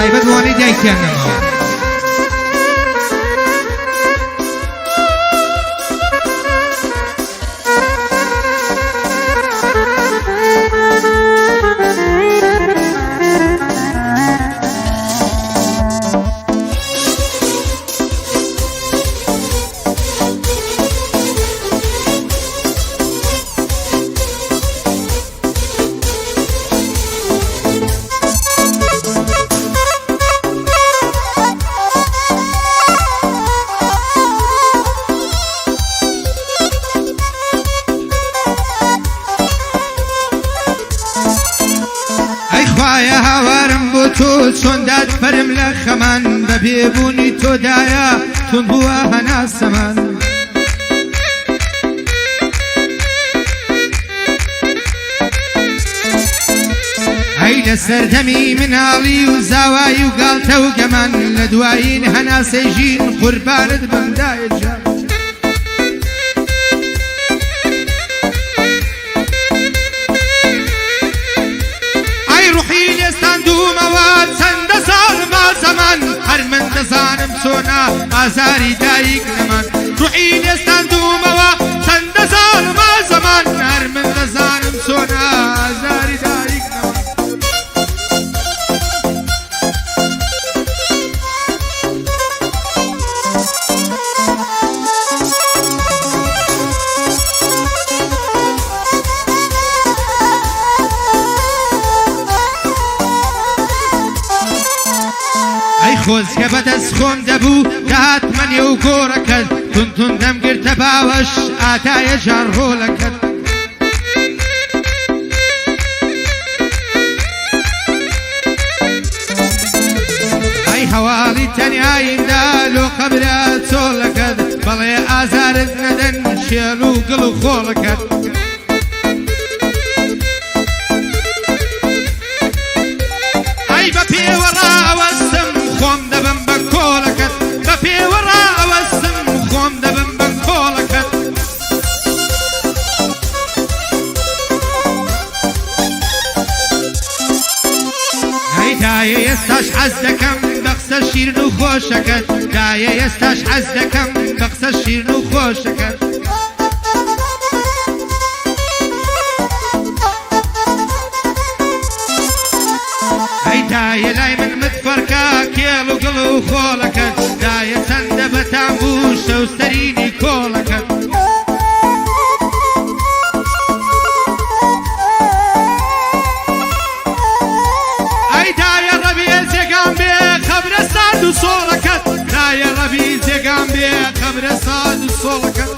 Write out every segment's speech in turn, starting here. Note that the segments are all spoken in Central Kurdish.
تایبەت بۆوانەی دایکیان نەماوە. خوایە هاوارم بۆ تۆ چۆن دادپەرم لە خەمان بە پێبوونی تۆدایە تون بووە هەناسەمان ئەی لە سەردەمی مناڵی و زاوای و گاڵتە و گەمان لە دوایین هەناسەی ژین قوربانت بەمدایە جان هەر من دەزانم چۆنا ئازاری دایک نەمان ڕوحی لێستاندومەوە چەندە ساڵما زەمان هەر من دەزانم چۆنا ئازاری دایک نەمان خۆزگە بەدەست خۆم دەبوو داهاتمەنێ و گۆڕەکەت تونتون دەمگرتە باوەش ئاتایە ژارهۆڵەکەت ئەی هەواڵی تەنیاییمدا لۆ قەبرە چۆڵەکەت بەڵێ ئازارت نەدەن شێڵ و گڵ و خۆڵەکەت ئەی بە پێوە ڕاوەستم خۆم دەبم بە کۆڵەکەت بە پێوە ڕاوەستم خۆم دەبم بە کۆڵەکەت ئەی دایە ئێستاش حەز دەکەم بە قسە شیرن و خۆشەکەت دایە ئێستاش حەز دەکەم بە قسە شیرن و خۆشەکەت ئەی دایە لای من متفەرکە کێڵ و گڵ و خۆڵەکەت دایە چەندە بەتام بوو شەوستەرینی کۆڵەکەت ئەی دایە ڕەبی جێگام بێ خەبرە ساد و سۆڵەکەت دایە ڕەبی جێگام بێ خەبرە ساد و سۆڵەکەت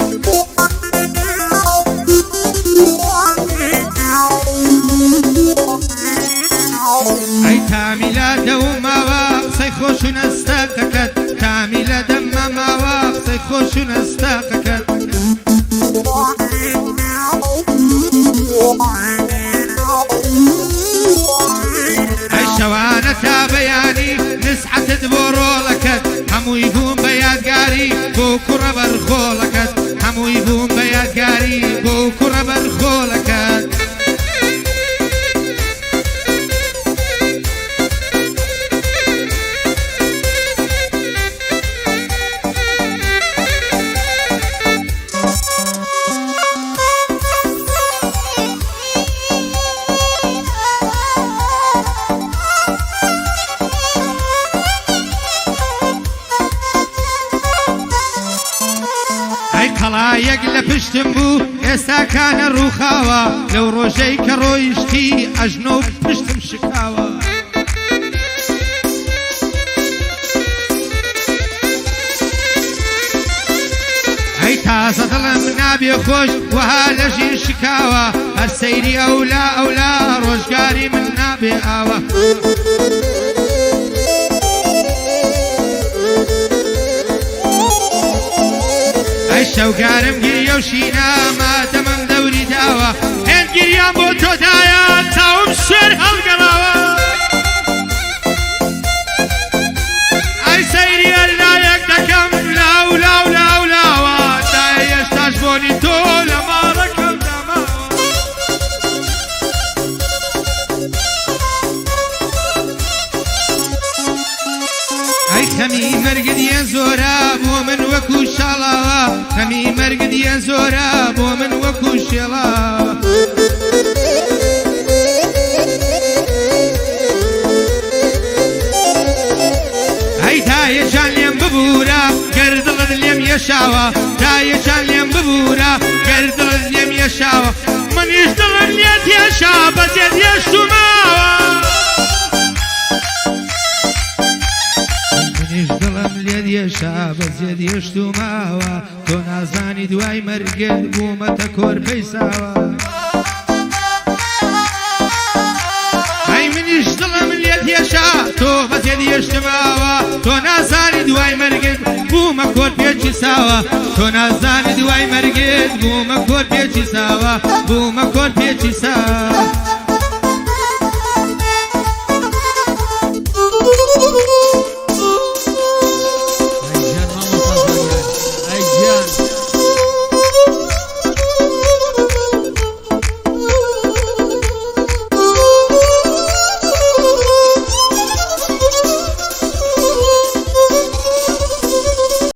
ئەی تامی لە دەوماوە قسەی خۆش و نەستەقەکەت تامی لە دەممە ماوە قسەی خۆش و نەستەقەکەت ئەی شەوانە تا بەیانی نسحەتت بۆ ڕۆڵەکەت هەمووی بووم بە یادگاری بۆ کوڕە بەرخۆڵەکەت هەمووی بووم بە یادگاری بۆ کوڕە بەرخۆڵەکەت قەڵایەک لە پشتم بوو ئێستا کانە ڕووخاوە لەو ڕۆژەی کە ڕۆیشتی ئەژنۆ پشتم شکاوە ئەی تازە دڵم نابێ خۆش وەها لە ژین شکاوە هەر سەیری ئەولا ئەولا ڕۆژگاری من نابێ ئاوە ئەی شەوگارم گریە و شینە مادەمم دەوری داوە هێن گریان بۆ تۆدایە چاوم شێر هەڵگەڕاوە ئەی سەیری هەرلایەک دەکەم لاو لاو لاو لاوە دایە هێشتاش بۆنی تۆ لە ماڵەکەم داماوە هەمی مەرگت یەن زۆرە بۆ من وەکو شاڵاوە هەمی مەرگت یەن زۆرە بۆ من وەکو شێڵاوە ئەی دایەجان لێم ببوورە گەر دڵت لێم یەشاوە دایەجان لێم ببوورە گەر دڵت لێم یەشاوە منیش دڵم لێت یەشا بەجێت یەشتوماوە منیش دڵم لێت یەشا بەجێت یەشتوماوە تۆ نازانی دوای مەرگت بوومەتە کۆرپەی ساوە ئەی منیش دڵم لێت یەشا تۆ بەجێت یەشتماوە تۆ نازانی دوای مەرگت بوومە کۆرپێکی ساوە تۆ نازانی دوای مەرگت بوومە کۆرپێکی ساوە بوومە کۆرپێکی ساوە